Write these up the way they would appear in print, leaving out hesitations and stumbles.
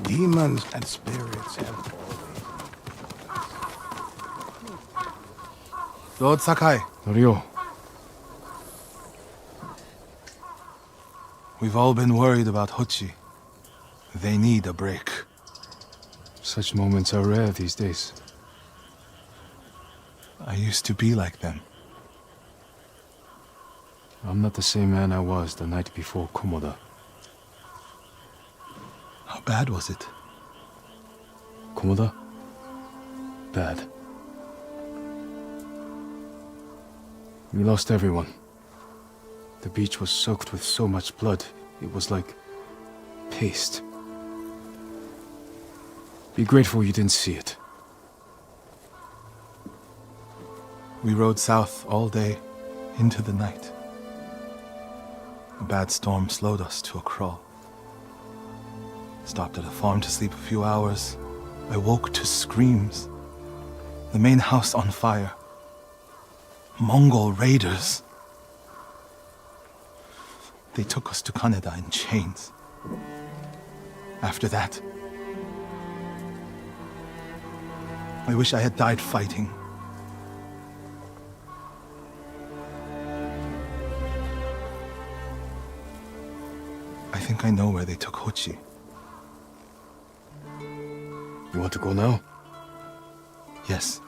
Demons and spirits have Lord Sakai. Norio. We've all been worried about Hochi. They need a break. Such moments are rare these days. I used to be like them. I'm not the same man I was the night before Komoda. How bad was it? Komoda? Bad. We lost everyone. The beach was soaked with so much blood, it was like paste. Be grateful you didn't see it. We rode south all day, into the night. A bad storm slowed us to a crawl. Stopped at a farm to sleep a few hours. I woke to screams. The main house on fire. Mongol raiders. They took us to Kaneda in chains. After that, I wish I had died fighting. I think I know where they took Hochi. You want to go now? Yes.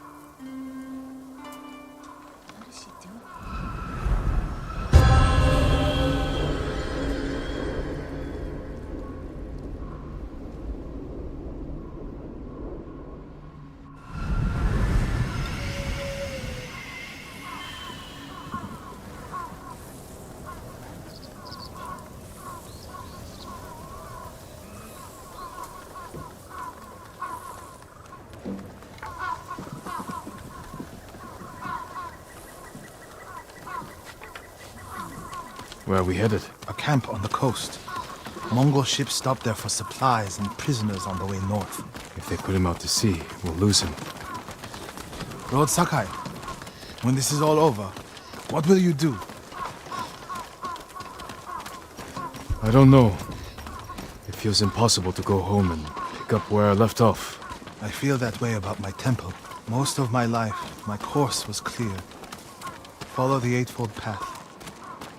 Where are we headed? A camp on the coast. Mongol ships stopped there for supplies and prisoners on the way north. If they put him out to sea, we'll lose him. Lord Sakai, when this is all over, what will you do? I don't know. It feels impossible to go home and pick up where I left off. I feel that way about my temple. Most of my life, my course was clear. Follow the Eightfold Path.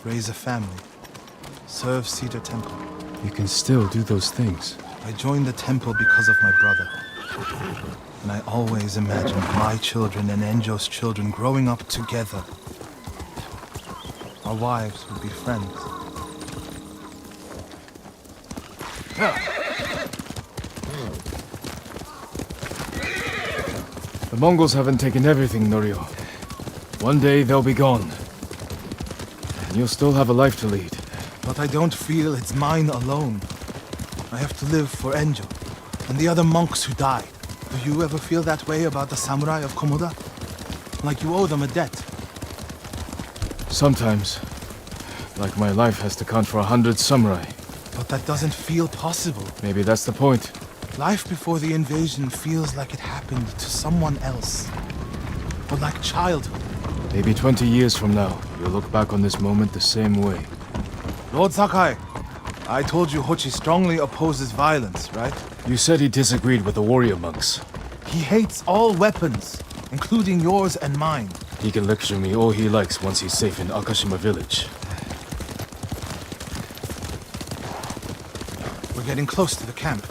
Raise a family. Serve Cedar Temple. You can still do those things. I joined the temple because of my brother. And I always imagined my children and Enjo's children growing up together. Our wives would be friends. The Mongols haven't taken everything, Norio. One day they'll be gone. And you'll still have a life to lead. But I don't feel it's mine alone. I have to live for Enjo and the other monks who died. Do you ever feel that way about the samurai of Komoda? Like you owe them a debt? Sometimes. Like my life has to count for 100 samurai. But that doesn't feel possible. Maybe that's the point. Life before the invasion feels like it happened to someone else. Or like childhood. Maybe 20 years from now, you'll look back on this moment the same way. Lord Sakai, I told you Hochi strongly opposes violence, right? You said he disagreed with the warrior monks. He hates all weapons, including yours and mine. He can lecture me all he likes once he's safe in Akashima village. We're getting close to the camp.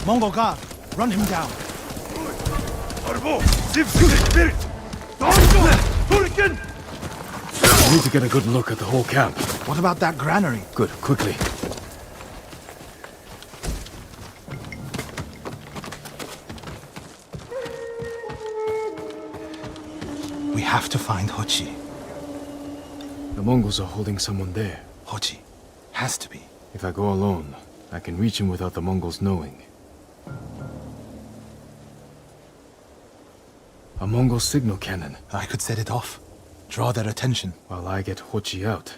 Mongol guard, run him down. I need to get a good look at the whole camp. What about that granary? Good, quickly. We have to find Hochi. The Mongols are holding someone there. Hochi. Has to be. If I go alone, I can reach him without the Mongols knowing. A Mongol signal cannon. I could set it off. Draw their attention. While I get Hochi out.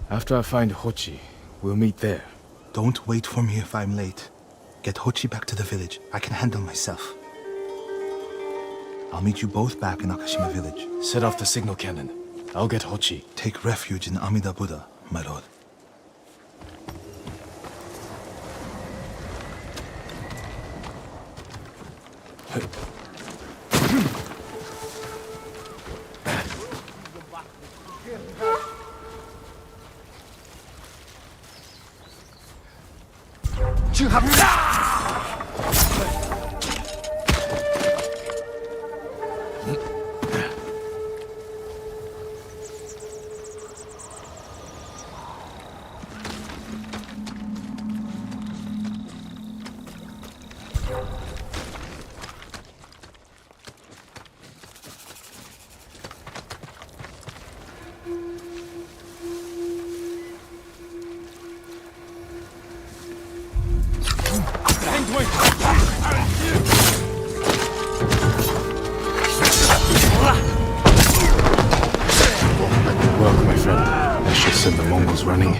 After I find Hochi, we'll meet there. Don't wait for me if I'm late. Get Hochi back to the village. I can handle myself. I'll meet you both back in Akashima village. Set off the signal cannon. I'll get Hochi. Take refuge in Amida Buddha, my lord. Welcome, my friend. That should send the Mongols running.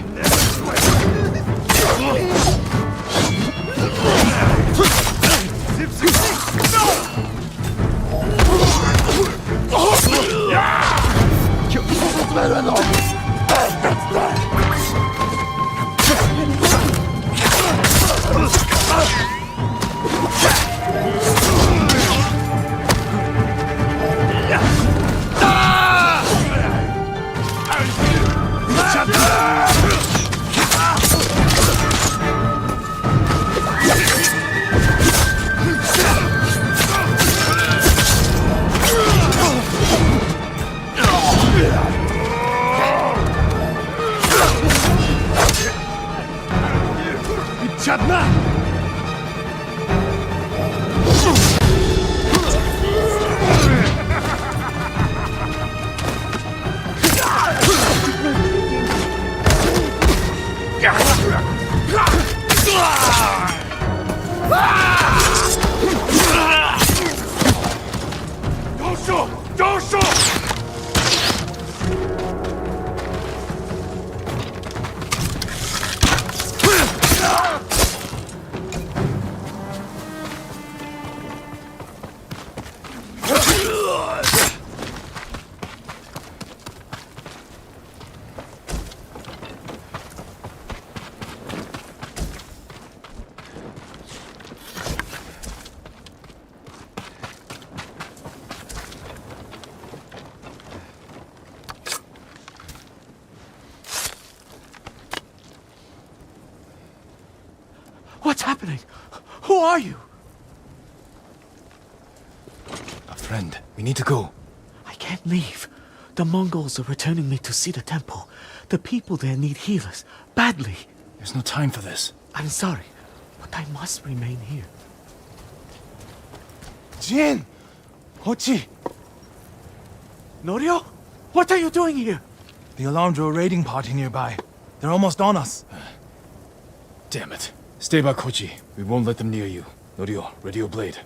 What's happening? Who are you? A friend. We need to go. I can't leave. The Mongols are returning me to see the temple. The people there need healers. Badly. There's no time for this. I'm sorry, but I must remain here. Jin! Hochi! Norio? What are you doing here? The alarm drew a raiding party nearby. They're almost on us. Damn it. Stay back, Hochi. We won't let them near you. Norio, ready your blade.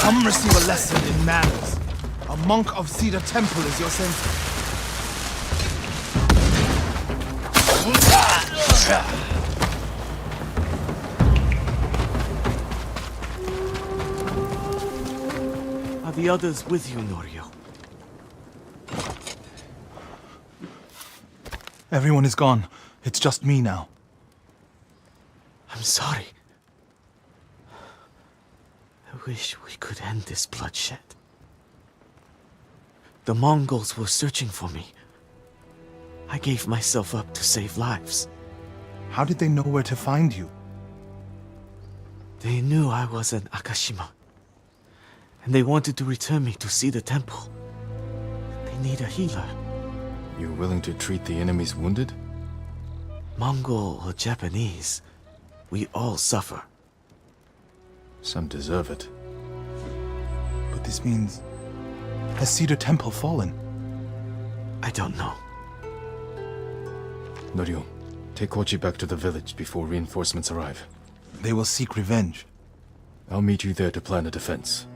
Come receive a lesson in manners. A monk of Cedar Temple is your sensei. Are the others with you, Norio? Everyone is gone. It's just me now. I'm sorry. I wish we could end this bloodshed. The Mongols were searching for me. I gave myself up to save lives. How did they know where to find you? They knew I was an Akashima, and they wanted to return me to see the temple. They need a healer. You willing to treat the enemy's wounded? Mongol or Japanese, we all suffer. Some deserve it. But this means... Has Cedar Temple fallen? I don't know. Norio, take Kochi back to the village before reinforcements arrive. They will seek revenge. I'll meet you there to plan a defense.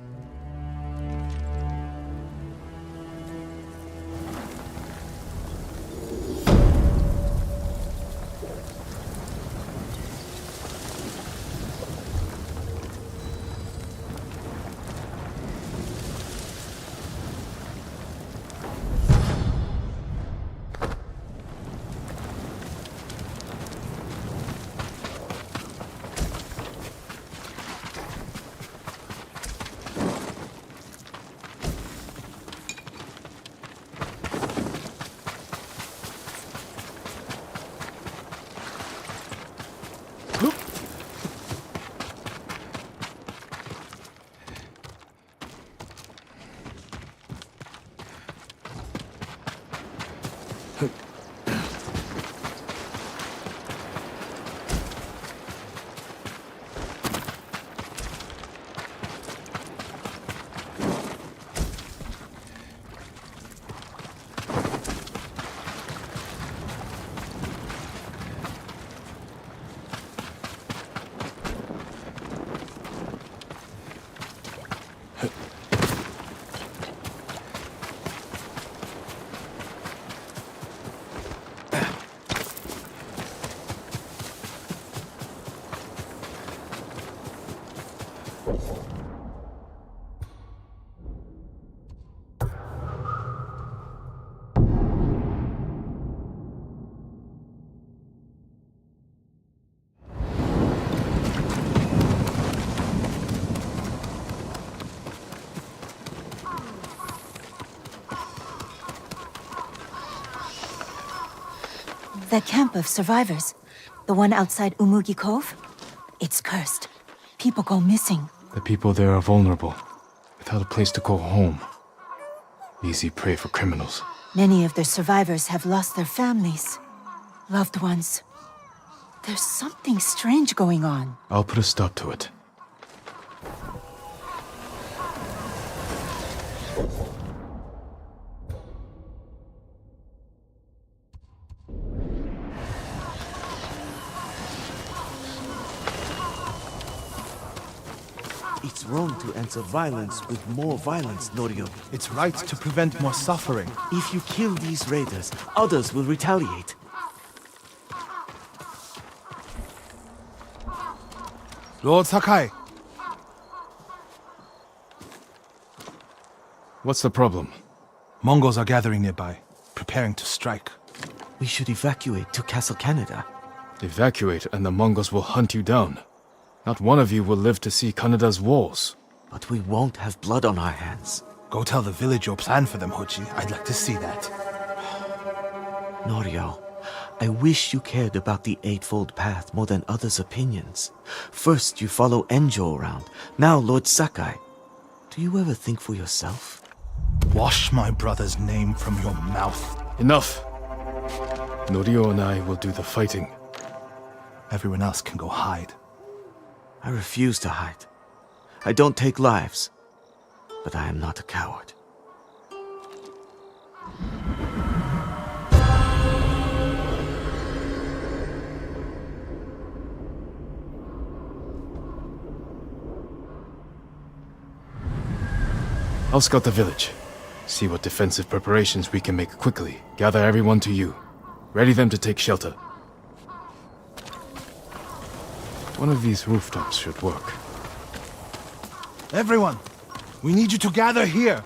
The camp of survivors. The one outside Umugi Cove? It's cursed. People go missing. The people there are vulnerable, without a place to call home. Easy prey for criminals. Many of the survivors have lost their families, loved ones. There's something strange going on. I'll put a stop to it. It's wrong to answer violence with more violence, Norio. It's right to prevent more suffering. If you kill these raiders, others will retaliate. Lord Sakai, What's the problem? Mongols are gathering nearby, preparing to strike. We should evacuate to Castle Canada. Evacuate and the Mongols will hunt you down. Not one of you will live to see Kanada's walls. But we won't have blood on our hands. Go tell the village your plan for them, Hochi. I'd like to see that. Norio, I wish you cared about the Eightfold Path more than others' opinions. First you follow Enjo around, now Lord Sakai. Do you ever think for yourself? Wash my brother's name from your mouth. Enough! Norio and I will do the fighting. Everyone else can go hide. I refuse to hide. I don't take lives, but I am not a coward. I'll scout the village. See what defensive preparations we can make quickly. Gather everyone to you. Ready them to take shelter. One of these rooftops should work. Everyone, we need you to gather here.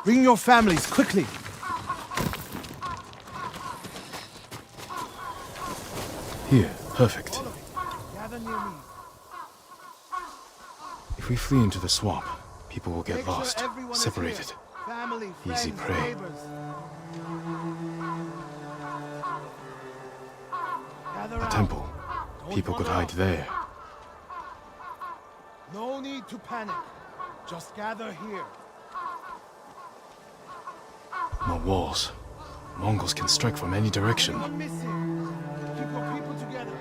Bring your families, quickly. Here, perfect. Gather near me. If we flee into the swamp, people will get Make sure lost, everyone is separated. here. Family, Easy friends, prey. neighbors. temple. People could hide there. No need to panic. Just gather here. No walls. Mongols can strike from any direction. Anyone missing? Keep your people together.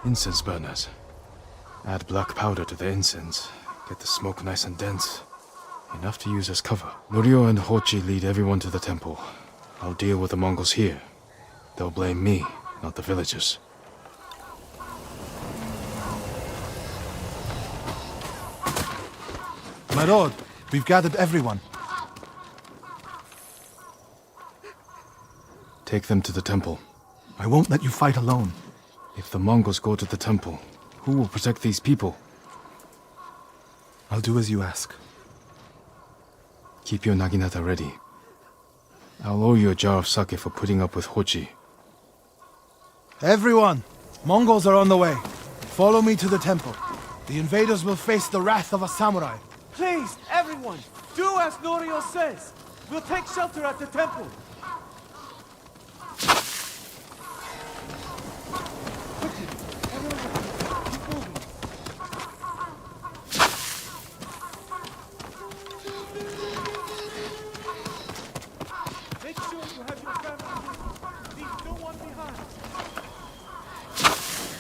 Incense burners. Add black powder to the incense. Get the smoke nice and dense. Enough to use as cover. Norio and Hochi lead everyone to the temple. I'll deal with the Mongols here. They'll blame me, not the villagers. My lord, we've gathered everyone. Take them to the temple. I won't let you fight alone. If the Mongols go to the temple, who will protect these people? I'll do as you ask. Keep your naginata ready. I'll owe you a jar of sake for putting up with Hochi. Everyone! Mongols are on the way. Follow me to the temple. The invaders will face the wrath of a samurai. Please, everyone, do as Norio says. We'll take shelter at the temple. Quickly, everyone, keep moving. Make sure you have your family. Leave no one behind.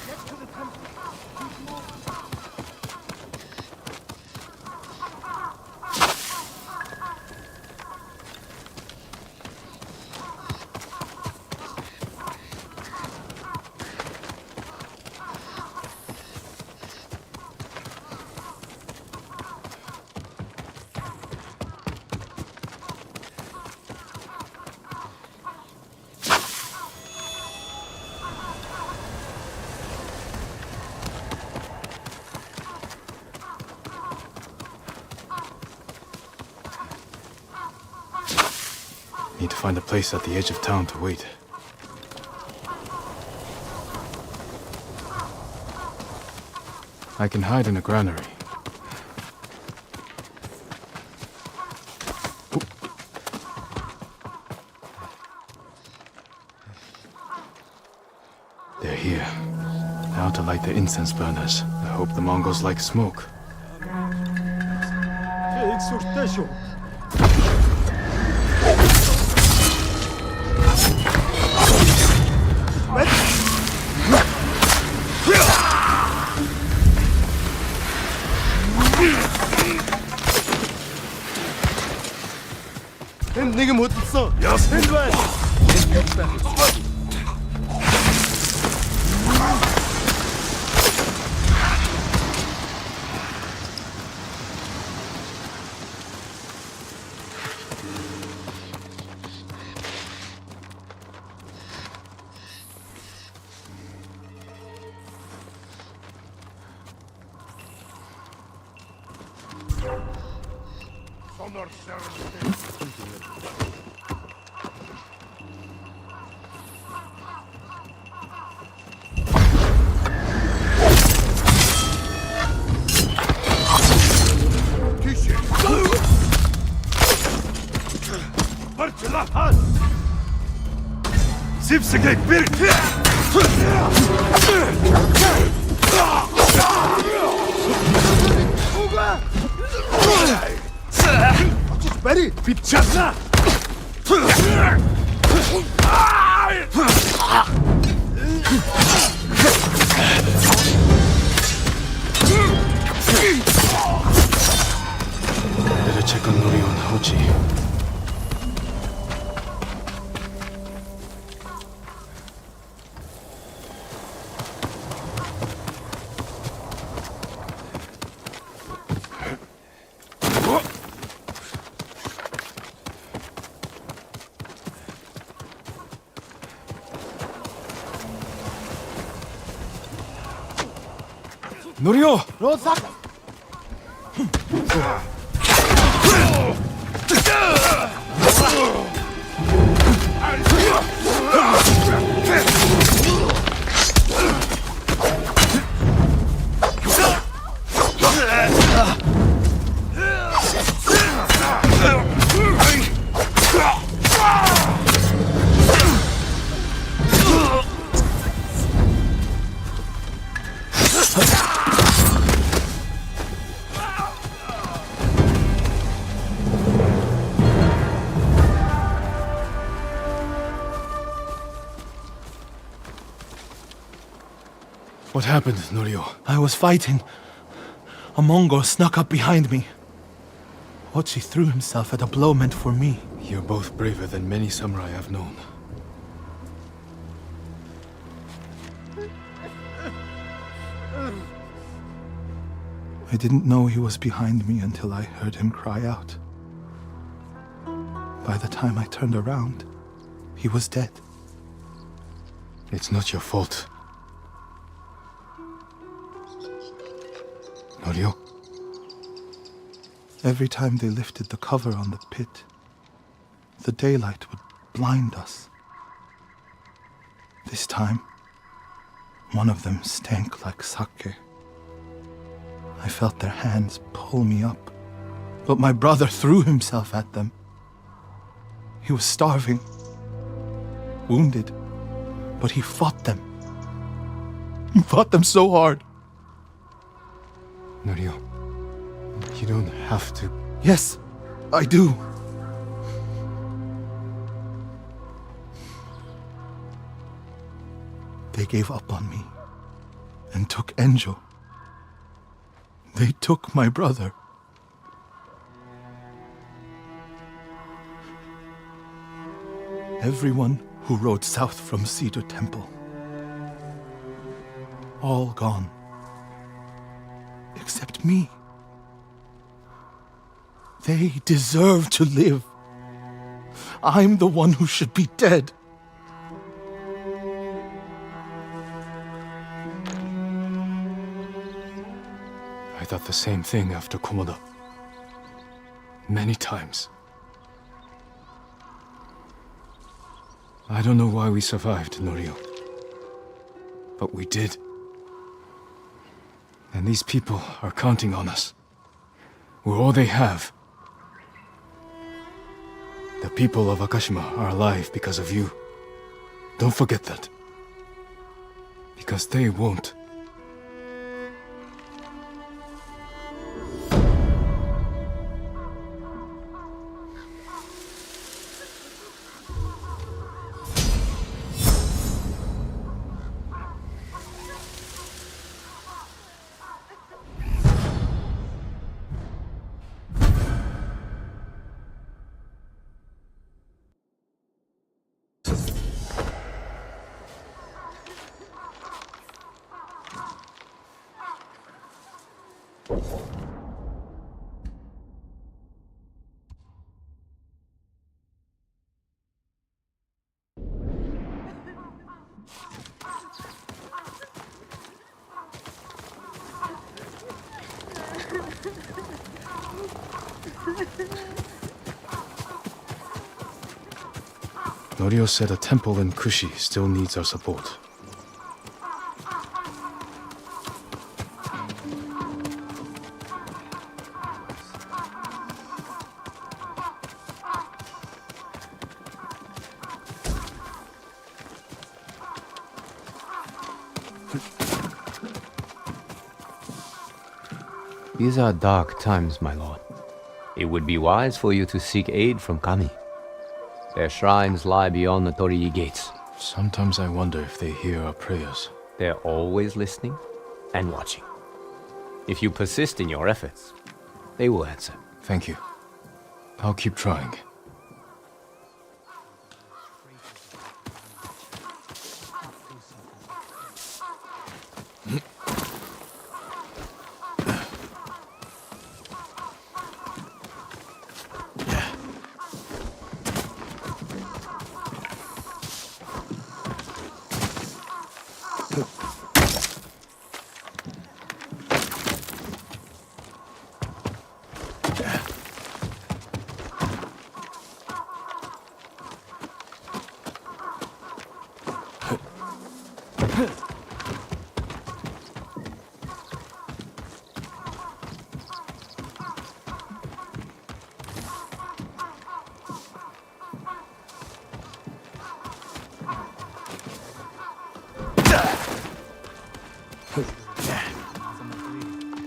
Get to the temple. Keep moving. Need to find a place at the edge of town to wait. I can hide in a granary. They're here. Now to light the incense burners. I hope the Mongols like smoke. Better check on Norio and Hochi. Norio! Lord Sakai! What happened, Norio? I was fighting. A Mongol snuck up behind me. Hochi threw himself at a blow meant for me. You're both braver than many samurai I've known. I didn't know he was behind me until I heard him cry out. By the time I turned around, he was dead. It's not your fault. Norio? Every time they lifted the cover on the pit, the daylight would blind us. This time, one of them stank like sake. I felt their hands pull me up, but my brother threw himself at them. He was starving, wounded, but he fought them. He fought them so hard. Norio, you don't have to. Yes, I do. They gave up on me and took Enjo. They took my brother. Everyone who rode south from Cedar Temple. All gone. Except me. They deserve to live. I'm the one who should be dead. I thought the same thing after Komoda. Many times. I don't know why we survived, Norio. But we did. And these people are counting on us. We're all they have. The people of Akashima are alive because of you. Don't forget that. Because they won't. Norio said a temple in Kushi still needs our support. These are dark times, my lord. It would be wise for you to seek aid from Kami. Their shrines lie beyond the Torii gates. Sometimes I wonder if they hear our prayers. They're always listening and watching. If you persist in your efforts, they will answer. Thank you. I'll keep trying.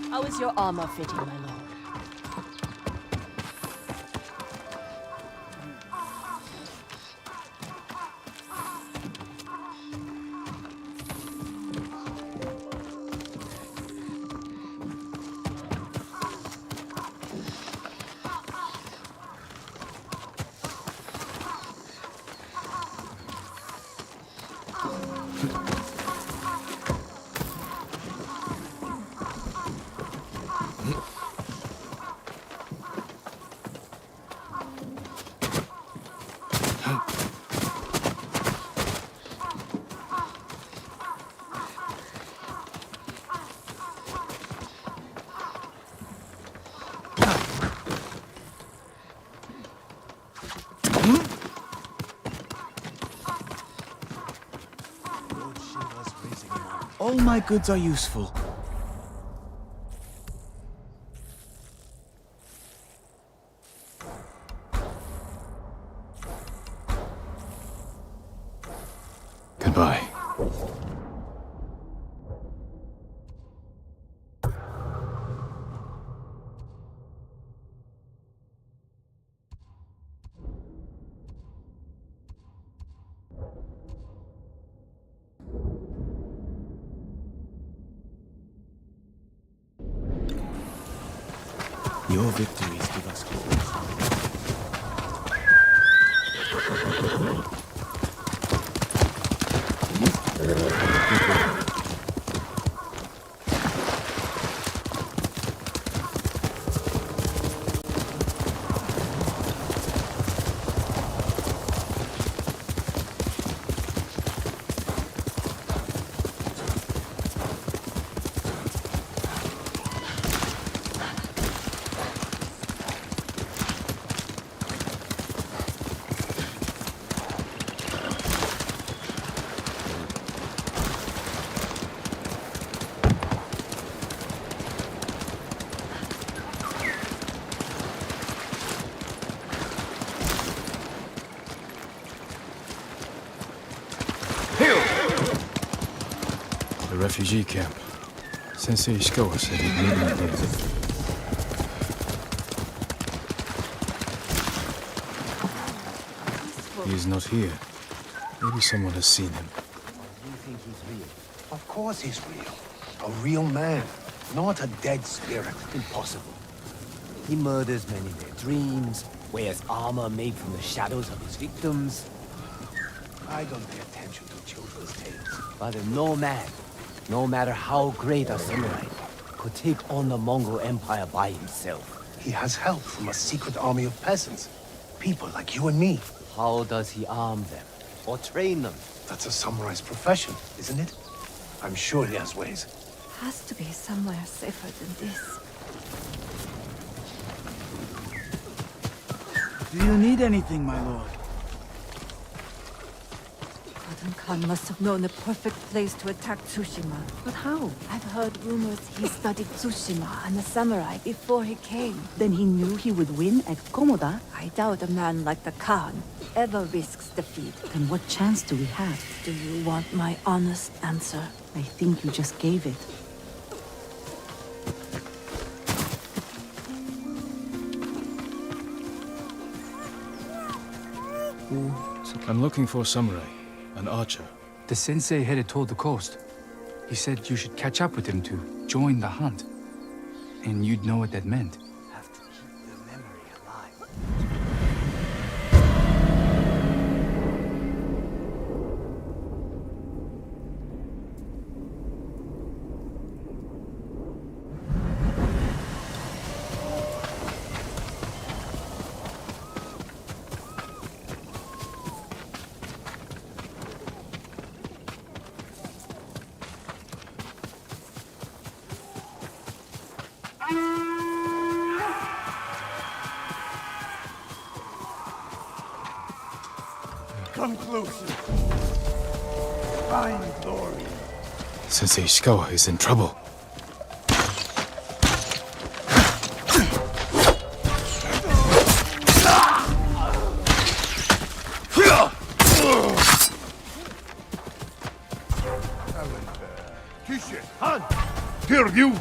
How is your armor fitting, my lord? All my goods are useful. Goodbye. Your victories give us hope. The refugee camp. Sensei Ishikawa said he'd meet me here. He is not here. Maybe someone has seen him. You think he's real? Of course he's real. A real man, not a dead spirit. Impossible. He murders men in their dreams, wears armor made from the shadows of his victims. I don't pay attention to children's tales. But no man, no matter how great a samurai, could take on the Mongol Empire by himself. He has help from a secret army of peasants. People like you and me. How does he arm them? Or train them? That's a samurai's profession, isn't it? I'm sure he has ways. Has to be somewhere safer than this. Do you need anything, my lord? Khadun Khan must have known the perfect place to attack Tsushima. But how? I've heard rumors he studied Tsushima and the samurai before he came. Then he knew he would win at Komoda? I doubt a man like the Khan ever risks defeat. Then what chance do we have? Do you want my honest answer? I think you just gave it. I'm looking for a samurai, an archer. The sensei headed toward the coast. He said you should catch up with him to join the hunt. And you'd know what that meant. Have to keep the memory alive. Come closer. Find glory. Sensei Ishikawa is in trouble. Han! Here, you!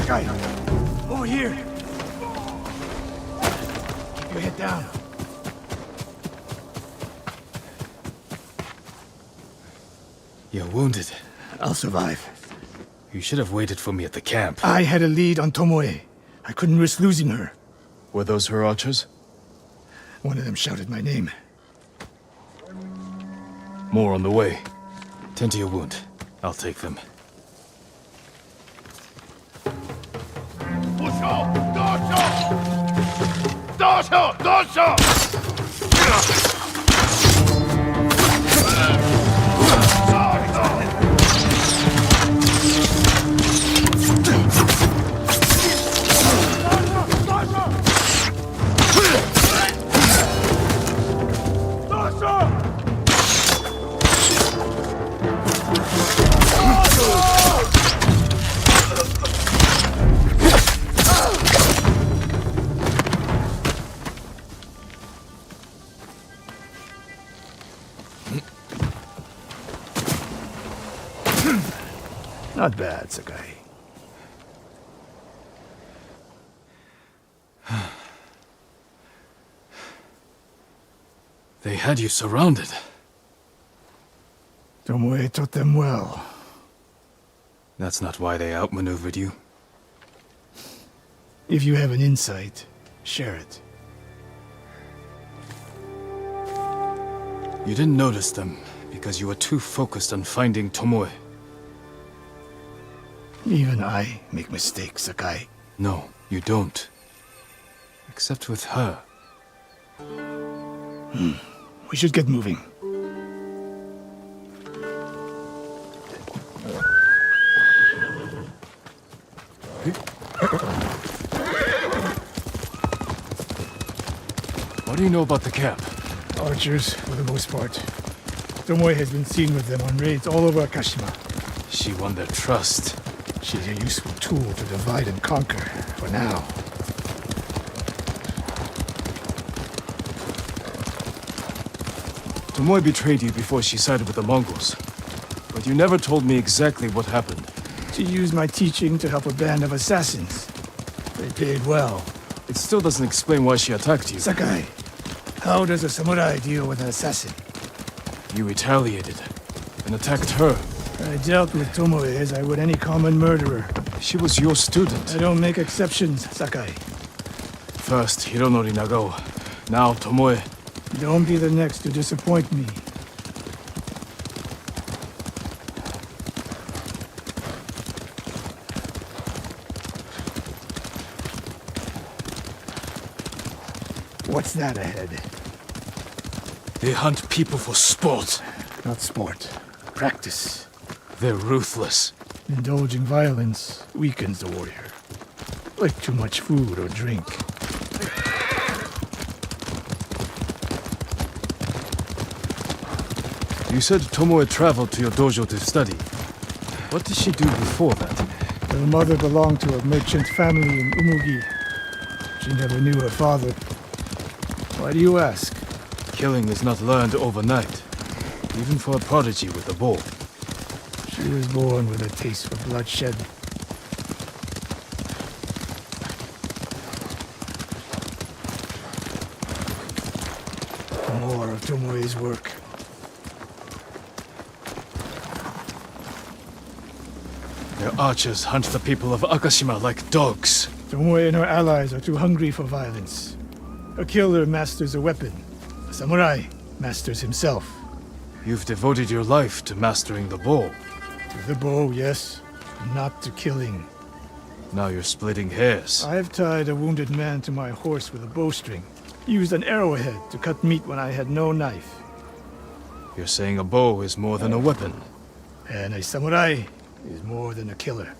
Guy, over here. Keep your head down. You're wounded. I'll survive. You should have waited for me at the camp. I had a lead on Tomoe. I couldn't risk losing her. Were those her archers? One of them shouted my name. More on the way. Tend to your wound. I'll take them. Dorsho! Dorsho! Dorsho! Dorsho! Not bad, Sakai. They had you surrounded. Tomoe taught them well. That's not why they outmaneuvered you. If you have an insight, share it. You didn't notice them because you were too focused on finding Tomoe. Even I make mistakes, Sakai. No, you don't. Except with her. We should get moving. What do you know about the camp? Archers, for the most part. Tomoe has been seen with them on raids all over Akashima. She won their trust. She's a useful tool to divide and conquer, for now. Tomoe betrayed you before she sided with the Mongols. But you never told me exactly what happened. She used my teaching to help a band of assassins. They paid well. It still doesn't explain why she attacked you. Sakai, how does a samurai deal with an assassin? You retaliated and attacked her. I dealt with Tomoe as I would any common murderer. She was your student. I don't make exceptions, Sakai. First Hironori Nagao, now Tomoe. Don't be the next to disappoint me. What's that ahead? They hunt people for sport. Not sport. Practice. They're ruthless. Indulging violence weakens the warrior. Like too much food or drink. You said Tomoe traveled to your dojo to study. What did she do before that? Her mother belonged to a merchant family in Umugi. She never knew her father. Why do you ask? Killing is not learned overnight, even for a prodigy with a bow. She was born with a taste for bloodshed. More of Tomoe's work. Their archers hunt the people of Akashima like dogs. Tomoe and her allies are too hungry for violence. A killer masters a weapon. A samurai masters himself. You've devoted your life to mastering the bow. To the bow, yes. Not to killing. Now you're splitting hairs. I've tied a wounded man to my horse with a bowstring. Used an arrowhead to cut meat when I had no knife. You're saying a bow is more than a weapon. And a samurai is more than a killer.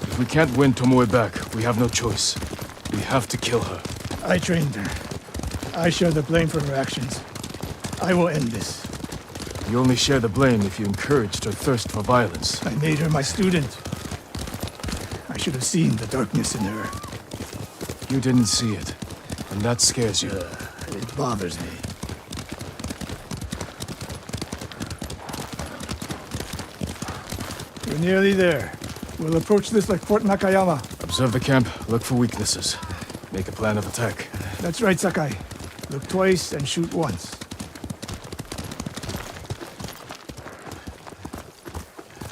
If we can't win Tomoe back, we have no choice. We have to kill her. I trained her. I share the blame for her actions. I will end this. You only share the blame if you encouraged her thirst for violence. I made her my student. I should have seen the darkness in her. You didn't see it, and that scares you. It bothers me. We're nearly there. We'll approach this like Fort Nakayama. Observe the camp, look for weaknesses. Make a plan of attack. That's right, Sakai. Look twice and shoot once.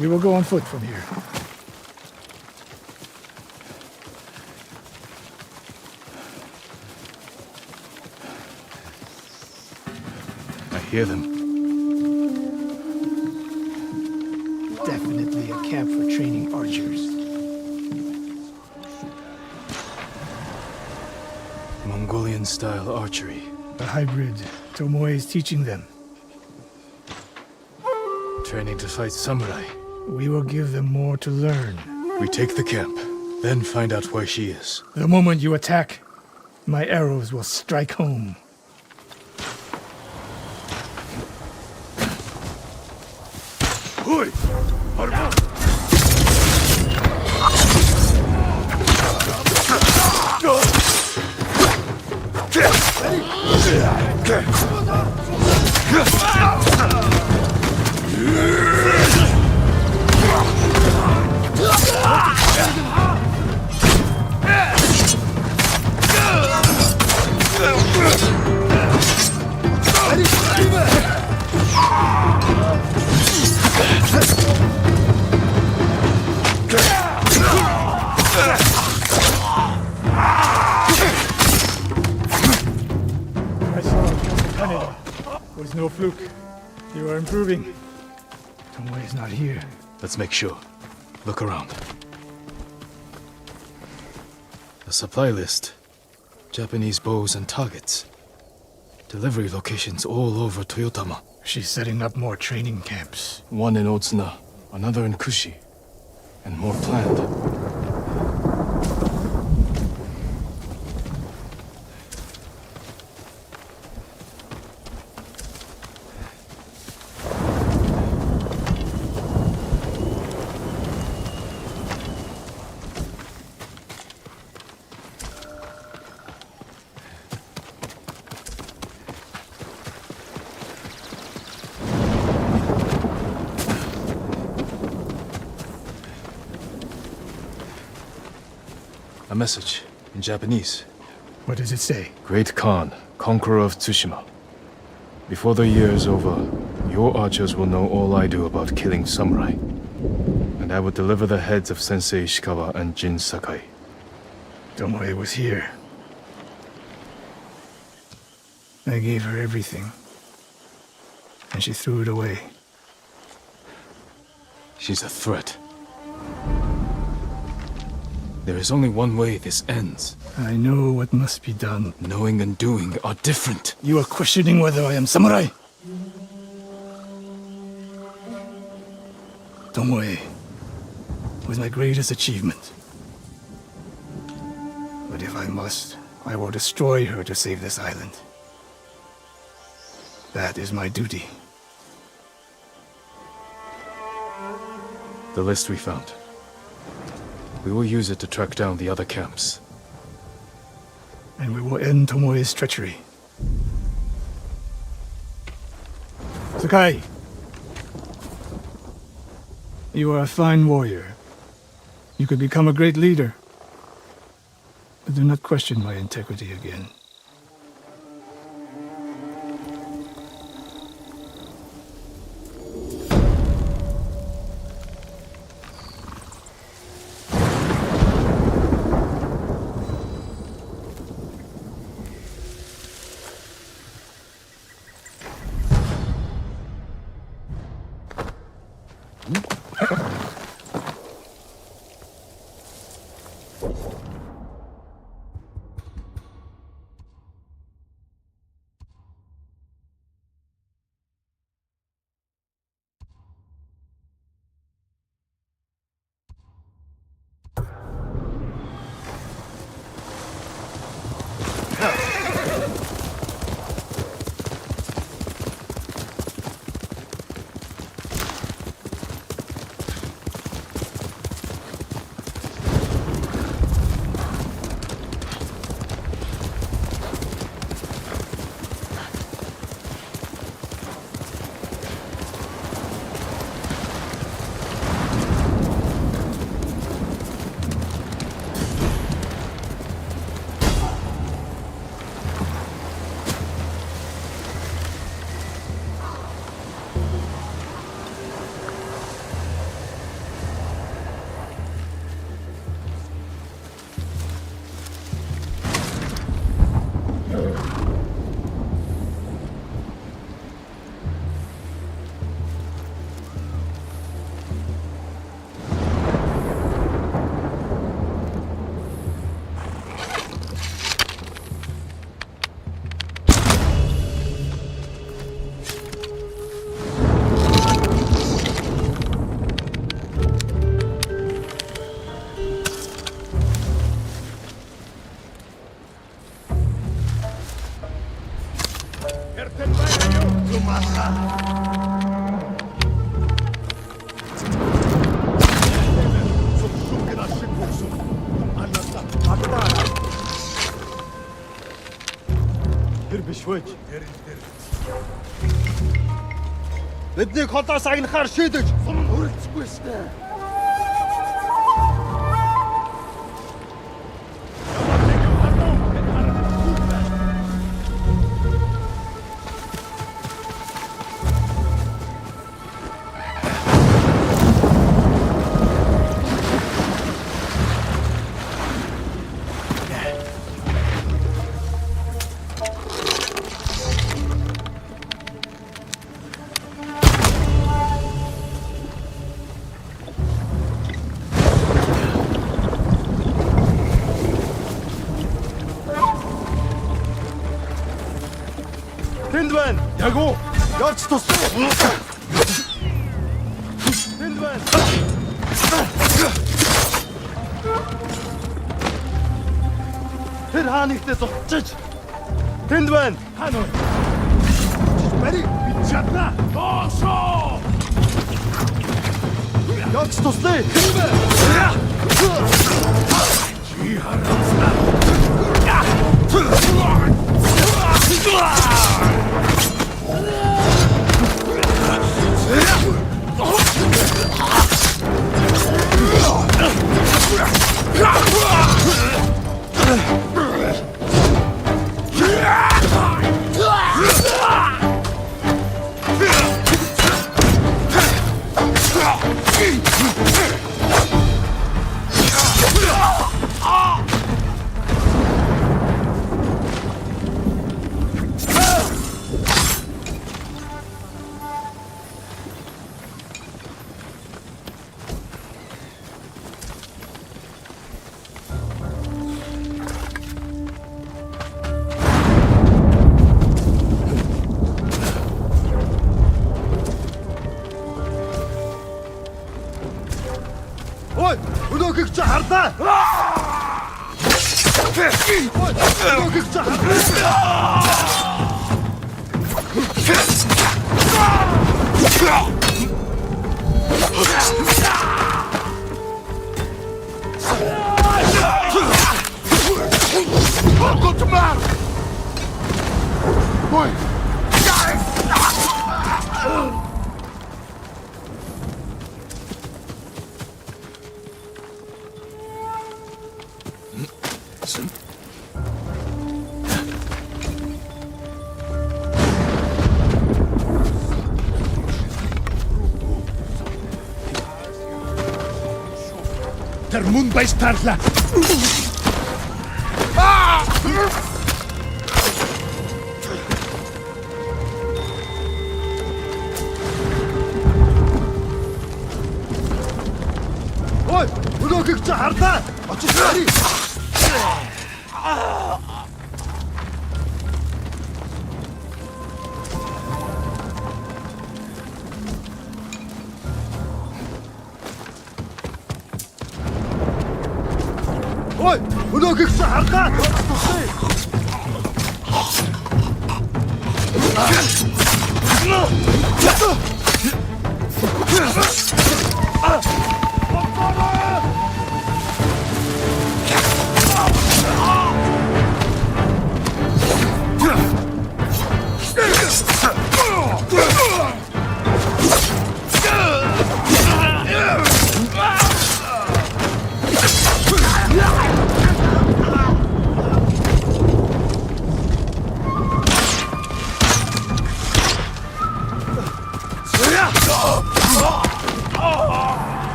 We will go on foot from here. I hear them. definitely a camp for training archers. Mongolian-style archery. A hybrid. Tomoe is teaching them. Training to fight samurai. We will give them more to learn. We take the camp, then find out where she is. The moment you attack, my arrows will strike home. I saw it Canada. It was no fluke. You are improving. Tomoe is not here. Let's make sure. Look around. A supply list. Japanese bows and targets. Delivery locations all over Toyotama. She's setting up more training camps. One in Otsuna, another in Kushi, and more planned. A message in Japanese. What does it say? Great Khan, conqueror of Tsushima. Before the year is over, your archers will know all I do about killing samurai. And I will deliver the heads of Sensei Ishikawa and Jin Sakai. Tomoe was here. I gave her everything. And she threw it away. She's a threat. There is only one way this ends. I know what must be done. Knowing and doing are different. You are questioning whether I am samurai? Tomoe was my greatest achievement. But if I must, I will destroy her to save this island. That is my duty. The list we found. We will use it to track down the other camps. And we will end Tomoe's treachery. Sakai! You are a fine warrior. You could become a great leader. But do not question my integrity again. Бидний хотоос агнахаар шийдэж сум хүрэлцэхгүй шнэ. Тэнд байна. Яг уу. Яаж тусах? Тэнд байна. Тэр хаанигтээ зогтчих. Тэнд байна. Хаана вэ? Бари би чадна. Доошоо. Яаж туслая? Тэнд байна. Чи харамсна. Ой, өнөөхийг чи харлаа. Өнөөхийг чи харлаа. Go to man. Boy. Тэр мөн баястарлаа. Ой, өнөөхийг чи харлаа. Очиж барь. Ой, өнөөхийг чи харлаа.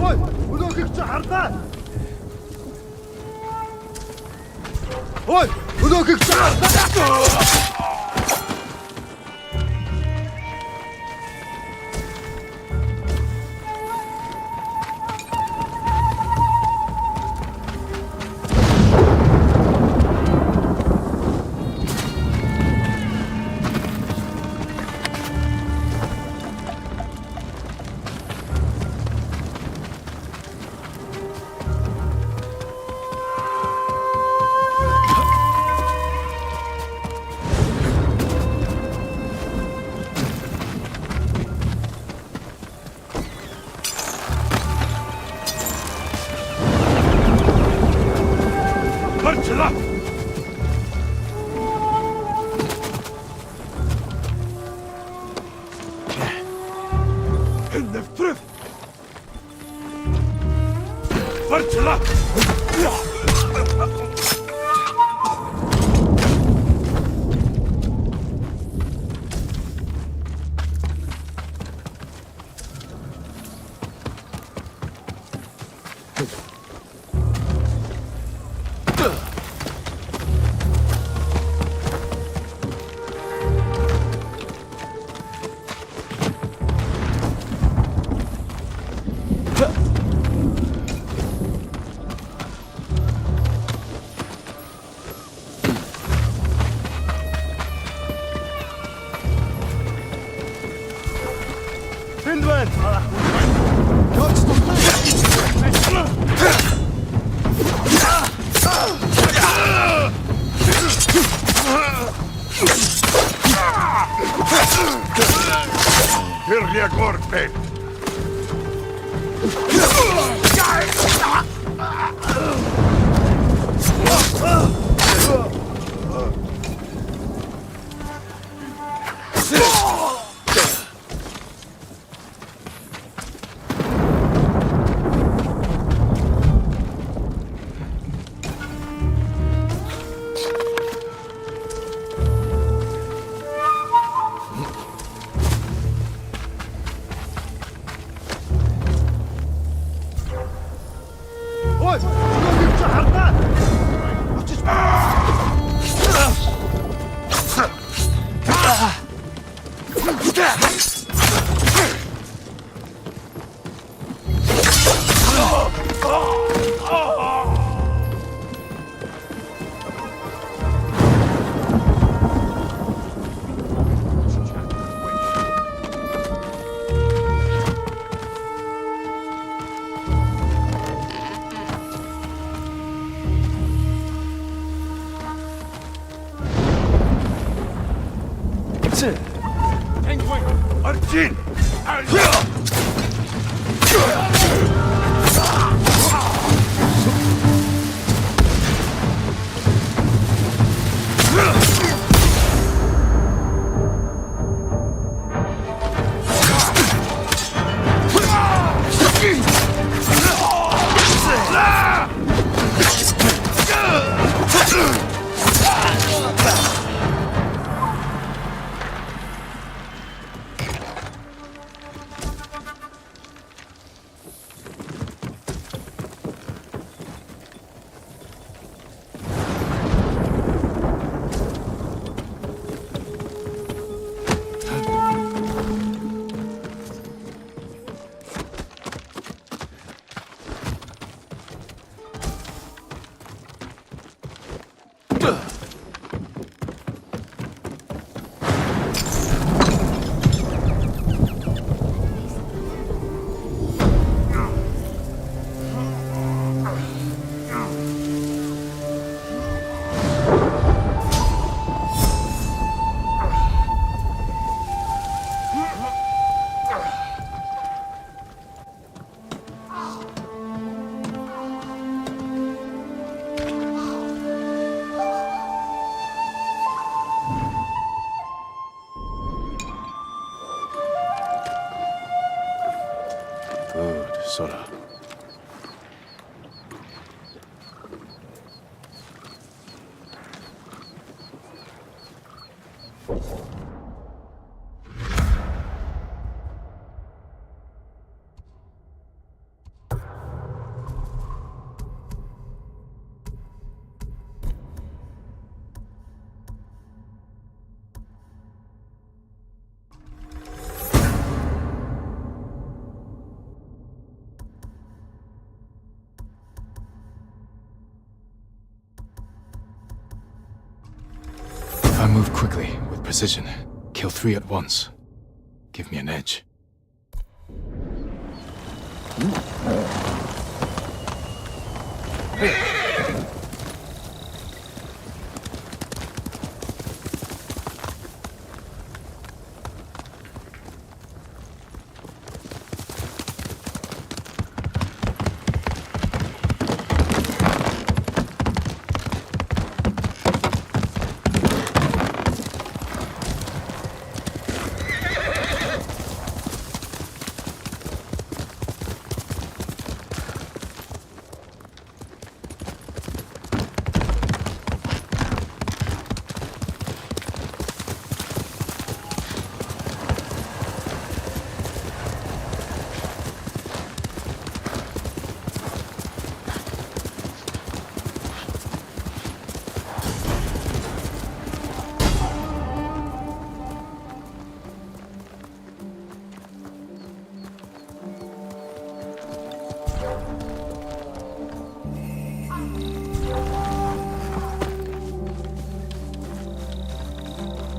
Ой, өнөөхийг чи харлаа. Ой, өнөөхийг чи харлаа. Hirriä korpeen! Arjin! Good, Sora. If I move quickly, with precision, kill 3 at once, give me an edge.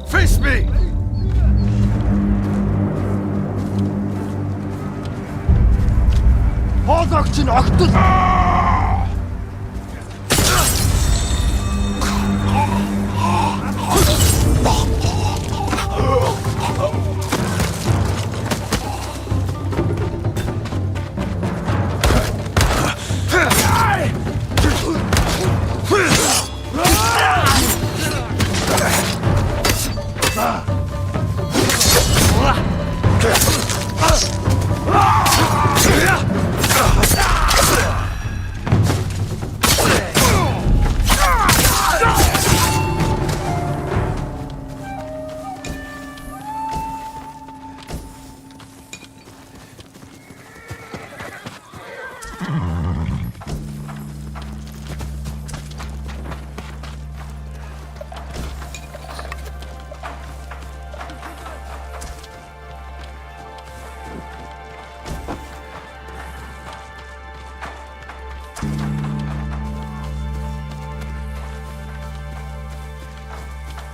Face me! Hoodagçın aktın!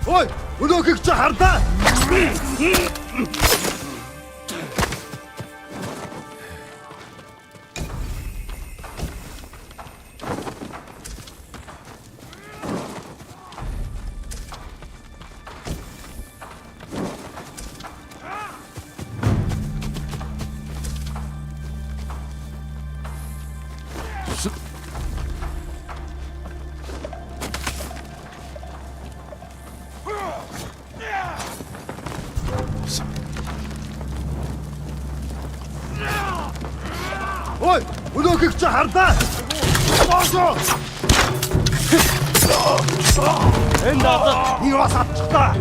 Ой, өнөөхийг чи хардаа. Ой, өнөөхийг чи хардаа. Боосоо. Энэ надад юус атчихлаа.